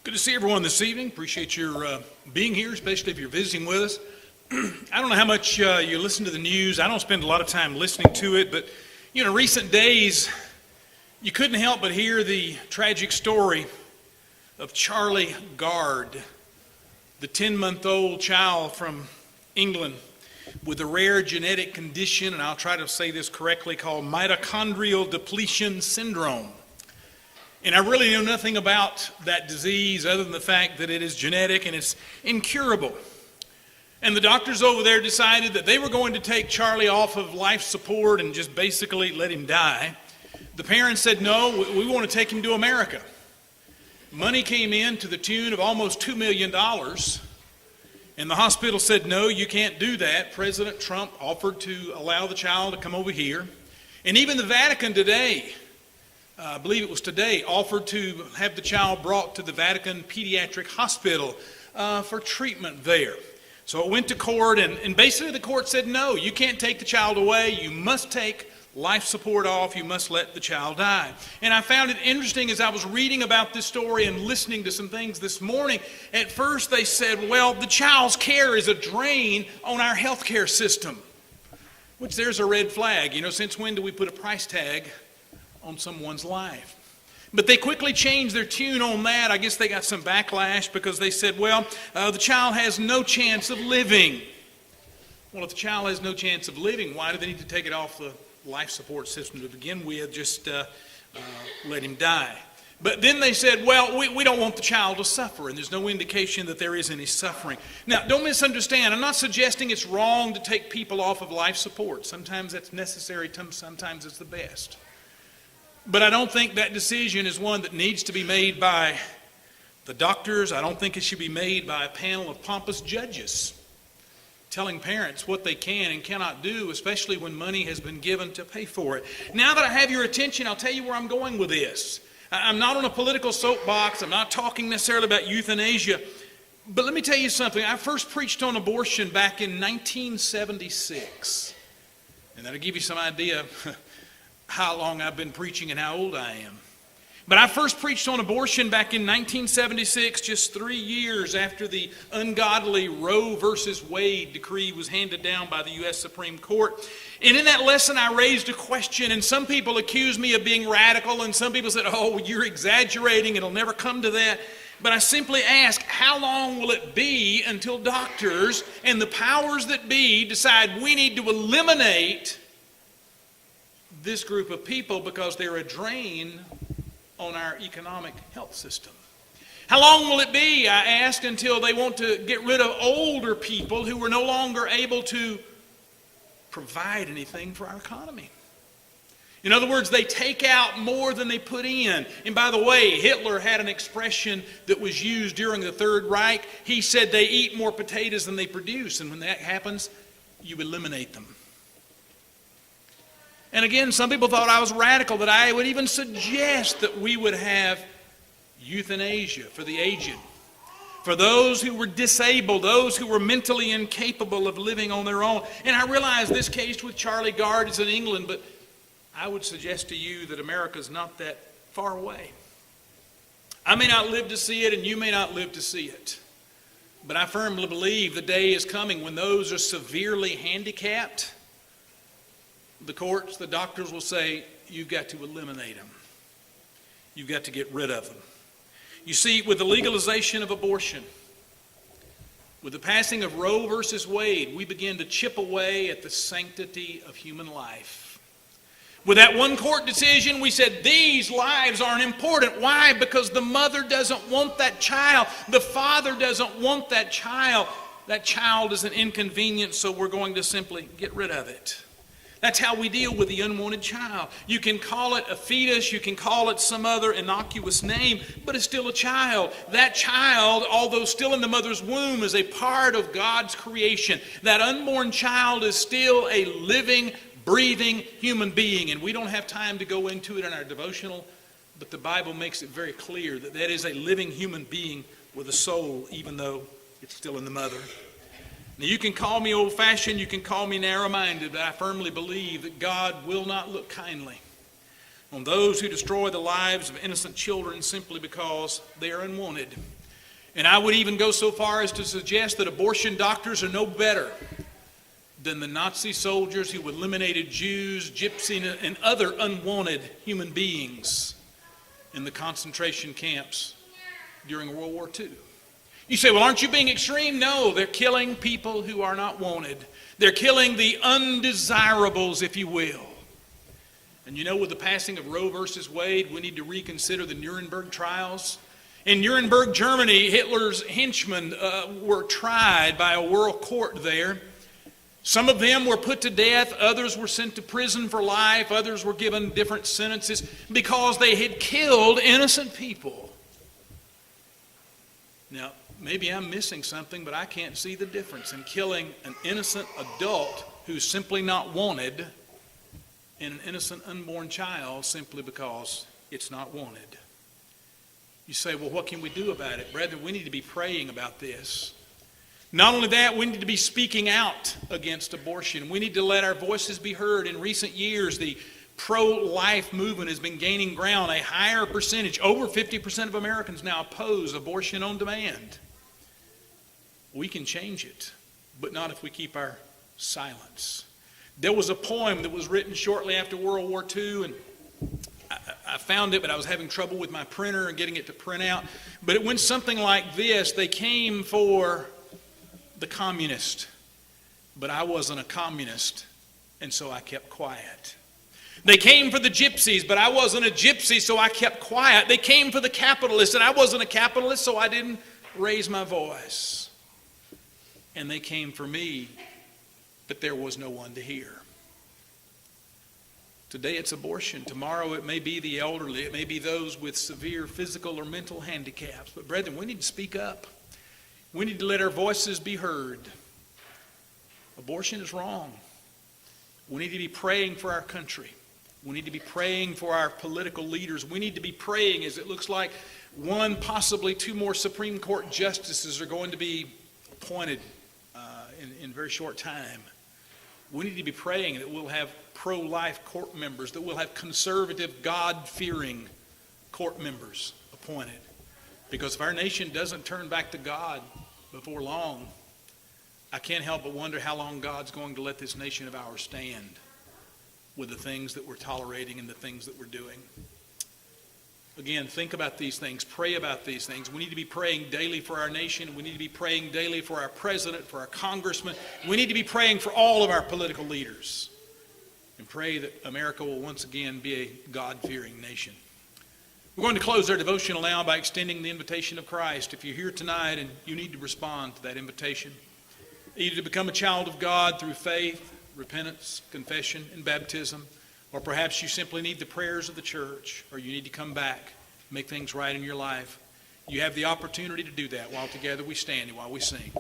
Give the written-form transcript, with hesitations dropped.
Good to see everyone this evening. Appreciate your being here, especially if you're visiting with us. I don't know how much you listen to the news. I don't spend a lot of time listening to it, but recent days, you couldn't help but hear the tragic story of Charlie Gard, the 10-month-old child from England with a rare genetic condition, and I'll try to say this correctly, called mitochondrial depletion syndrome. And I really know nothing about that disease other than the fact that it is genetic and it's incurable. And the doctors over there decided that they were going to take Charlie off of life support and just basically let him die. The parents said, no, we want to take him to America. Money came in to the tune of almost $2 million. And the hospital said, no, you can't do that. President Trump offered to allow the child to come over here. And even the Vatican today, I believe it was today, offered to have the child brought to the Vatican Pediatric Hospital for treatment there. So it went to court, and basically the court said, no, you can't take the child away. You must take life support off. You must let the child die. And I found it interesting as I was reading about this story and listening to some things this morning. At first they said, well, the child's care is a drain on our health care system, which there's a red flag. Since when do we put a price tag on someone's life? But they quickly changed their tune on that. I guess they got some backlash because they said, well, the child has no chance of living. Well, if the child has no chance of living, why do they need to take it off the life support system to begin with? Just let him die. But then they said, well, we don't want the child to suffer, and there's no indication that there is any suffering. Now, don't misunderstand. I'm not suggesting it's wrong to take people off of life support. Sometimes that's necessary, sometimes it's the best. But I don't think that decision is one that needs to be made by the doctors. I don't think it should be made by a panel of pompous judges telling parents what they can and cannot do, especially when money has been given to pay for it. Now that I have your attention, I'll tell you where I'm going with this. I'm not on a political soapbox. I'm not talking necessarily about euthanasia. But let me tell you something. I first preached on abortion back in 1976. And that'll give you some idea how long I've been preaching and how old I am. But I first preached on abortion back in 1976, just 3 years after the ungodly Roe versus Wade decree was handed down by the U.S. Supreme Court. And in that lesson, I raised a question, and some people accused me of being radical, and some people said, oh, you're exaggerating, it'll never come to that. But I simply asked, how long will it be until doctors and the powers that be decide we need to eliminate this group of people because they're a drain on our economic health system? How long will it be, I asked, until they want to get rid of older people who are no longer able to provide anything for our economy? In other words, they take out more than they put in. And by the way, Hitler had an expression that was used during the Third Reich. He said they eat more potatoes than they produce. And when that happens, you eliminate them. And again, some people thought I was radical, that I would even suggest that we would have euthanasia for the aged, for those who were disabled, those who were mentally incapable of living on their own. And I realize this case with Charlie Gard is in England, but I would suggest to you that America's not that far away. I may not live to see it, and you may not live to see it. But I firmly believe the day is coming when those are severely handicapped, the courts, the doctors will say, you've got to eliminate them. You've got to get rid of them. You see, with the legalization of abortion, with the passing of Roe versus Wade, we begin to chip away at the sanctity of human life. With that one court decision, we said these lives aren't important. Why? Because the mother doesn't want that child. The father doesn't want that child. That child is an inconvenience, so we're going to simply get rid of it. That's how we deal with the unwanted child. You can call it a fetus, you can call it some other innocuous name, but it's still a child. That child, although still in the mother's womb, is a part of God's creation. That unborn child is still a living, breathing human being. And we don't have time to go into it in our devotional, but the Bible makes it very clear that that is a living human being with a soul, even though it's still in the mother. Now, you can call me old-fashioned, you can call me narrow-minded, but I firmly believe that God will not look kindly on those who destroy the lives of innocent children simply because they are unwanted. And I would even go so far as to suggest that abortion doctors are no better than the Nazi soldiers who eliminated Jews, gypsies, and other unwanted human beings in the concentration camps during World War II. You say, well, aren't you being extreme? No, they're killing people who are not wanted. They're killing the undesirables, if you will. And you know, with the passing of Roe versus Wade, we need to reconsider the Nuremberg trials. In Nuremberg, Germany, Hitler's henchmen were tried by a world court there. Some of them were put to death, others were sent to prison for life, others were given different sentences because they had killed innocent people. Now, maybe I'm missing something, but I can't see the difference in killing an innocent adult who's simply not wanted and an innocent unborn child simply because it's not wanted. You say, well, what can we do about it? Brethren, we need to be praying about this. Not only that, we need to be speaking out against abortion. We need to let our voices be heard. In recent years, the pro-life movement has been gaining ground. A higher percentage, over 50% of Americans now oppose abortion on demand. We can change it, but not if we keep our silence. There was a poem that was written shortly after World War II, and I found it, but I was having trouble with my printer and getting it to print out. But it went something like this: they came for the communist, but I wasn't a communist, and so I kept quiet. They came for the gypsies, but I wasn't a gypsy, so I kept quiet. They came for the capitalists, and I wasn't a capitalist, so I didn't raise my voice. And they came for me, but there was no one to hear. Today it's abortion. Tomorrow it may be the elderly. It may be those with severe physical or mental handicaps. But brethren, we need to speak up. We need to let our voices be heard. Abortion is wrong. We need to be praying for our country. We need to be praying for our political leaders. We need to be praying as it looks like one, possibly two more Supreme Court justices are going to be appointed in a very short time. We need to be praying that we'll have pro-life court members, that we'll have conservative, God-fearing court members appointed. Because if our nation doesn't turn back to God before long, I can't help but wonder how long God's going to let this nation of ours stand with the things that we're tolerating and the things that we're doing. Again, think about these things. Pray about these things. We need to be praying daily for our nation. We need to be praying daily for our president, for our congressman. We need to be praying for all of our political leaders. And pray that America will once again be a God-fearing nation. We're going to close our devotional now by extending the invitation of Christ. If you're here tonight and you need to respond to that invitation, either to become a child of God through faith, repentance, confession, and baptism, or perhaps you simply need the prayers of the church, or you need to come back, make things right in your life, you have the opportunity to do that while together we stand and while we sing.